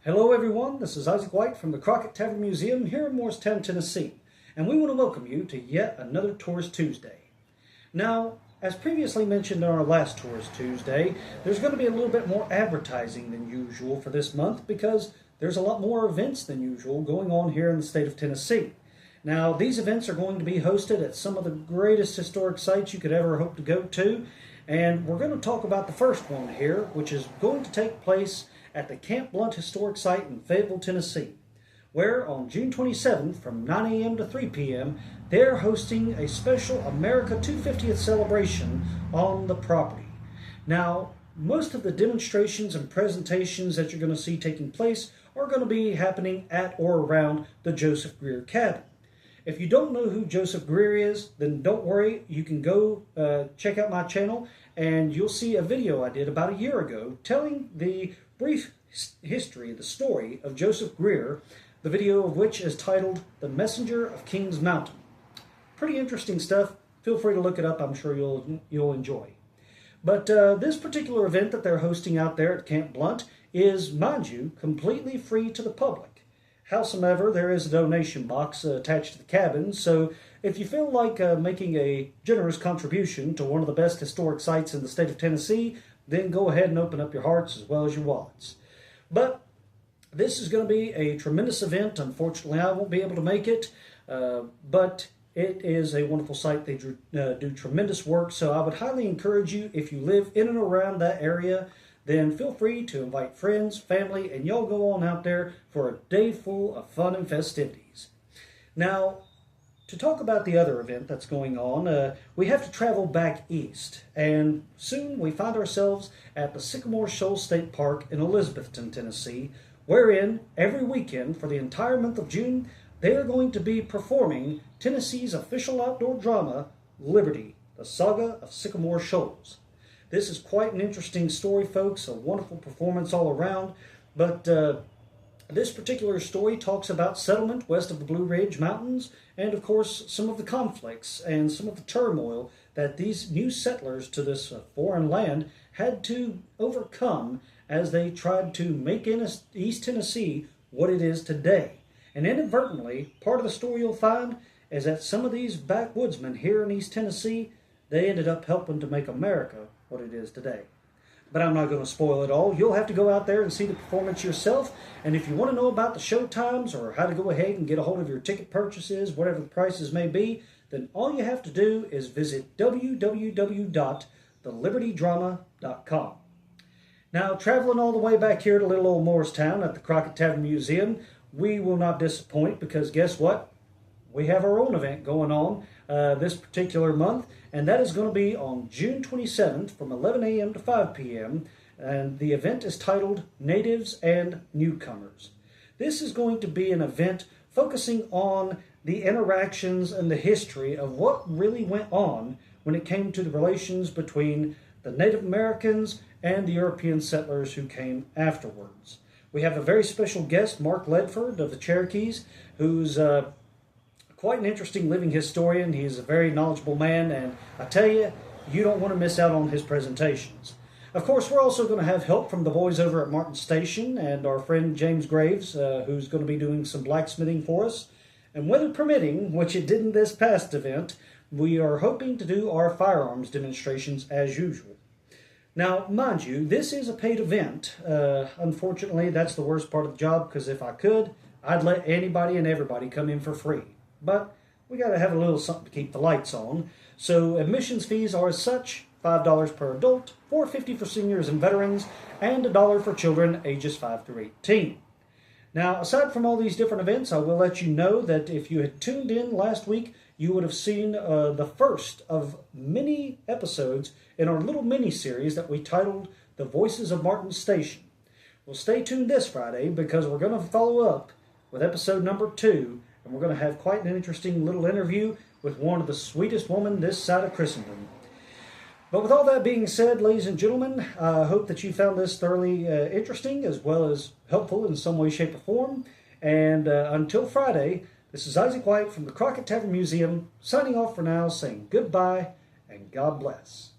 Hello everyone, this is Isaac White from the Crockett Tavern Museum here in Morristown, Tennessee, and we want to welcome you to yet another Tourist Tuesday. Now, as previously mentioned in our last Tourist Tuesday, there's going to be a little bit more advertising than usual for this month because there's a lot more events than usual going on here in the state of Tennessee. Now, these events are going to be hosted at some of the greatest historic sites you could ever hope to go to, and we're going to talk about the first one here, which is going to take place at the Camp Blunt Historic Site in Fayetteville, Tennessee, where on June 27th from 9 a.m. to 3 p.m. they're hosting a special America 250th celebration on the property. Now, most of the demonstrations and presentations that you're going to see taking place are going to be happening at or around the Joseph Greer cabin. If you don't know who Joseph Greer is, then don't worry. You can go check out my channel and you'll see a video I did about a year ago telling the brief history, the story of Joseph Greer, the video of which is titled The Messenger of Kings Mountain. Pretty interesting stuff. Feel free to look it up. I'm sure you'll enjoy. But this particular event that they're hosting out there at Camp Blunt is, mind you, completely free to the public. Howsoever, there is a donation box attached to the cabin, so if you feel like making a generous contribution to one of the best historic sites in the state of Tennessee, then go ahead and open up your hearts as well as your wallets. But this is going to be a tremendous event. Unfortunately, I won't be able to make it, but it is a wonderful site. They do tremendous work, so I would highly encourage you, if you live in and around that area, then feel free to invite friends, family, and y'all go on out there for a day full of fun and festivities. Now, to talk about the other event that's going on, we have to travel back east, and soon we find ourselves at the Sycamore Shoals State Park in Elizabethton, Tennessee, wherein every weekend for the entire month of June, they are going to be performing Tennessee's official outdoor drama, Liberty, the Saga of Sycamore Shoals. This is quite an interesting story, folks, a wonderful performance all around, but this particular story talks about settlement west of the Blue Ridge Mountains and, of course, some of the conflicts and some of the turmoil that these new settlers to this foreign land had to overcome as they tried to make East Tennessee what it is today. And inadvertently, part of the story you'll find is that some of these backwoodsmen here in East Tennessee, they ended up helping to make America what it is today. But I'm not going to spoil it all. You'll have to go out there and see the performance yourself. And if you want to know about the show times or how to go ahead and get a hold of your ticket purchases, whatever the prices may be, then all you have to do is visit www.thelibertydrama.com. Now, traveling all the way back here to little old Morristown at the Crockett Tavern Museum, we will not disappoint because guess what? We have our own event going on this particular month, and that is going to be on June 27th from 11 a.m. to 5 p.m., and the event is titled Natives and Newcomers. This is going to be an event focusing on the interactions and the history of what really went on when it came to the relations between the Native Americans and the European settlers who came afterwards. We have a very special guest, Mark Ledford of the Cherokees, who's quite an interesting living historian. He's a very knowledgeable man, and I tell you, you don't want to miss out on his presentations. Of course, we're also going to have help from the boys over at Martin Station and our friend James Graves, who's going to be doing some blacksmithing for us. And weather permitting, which it didn't this past event, we are hoping to do our firearms demonstrations as usual. Now, mind you, this is a paid event. Unfortunately, that's the worst part of the job, because if I could, I'd let anybody and everybody come in for free. But we got to have a little something to keep the lights on. So admissions fees are as such: $5 per adult, $4.50 for seniors and veterans, and $1 for children ages 5 through 18. Now, aside from all these different events, I will let you know that if you had tuned in last week, you would have seen the first of many episodes in our little mini-series that we titled The Voices of Martin Station. Well, stay tuned this Friday because we're going to follow up with episode number 2, and we're going to have quite an interesting little interview with one of the sweetest women this side of Christendom. But with all that being said, ladies and gentlemen, I hope that you found this thoroughly interesting as well as helpful in some way, shape, or form. And until Friday, this is Isaac White from the Crockett Tavern Museum, signing off for now, saying goodbye and God bless.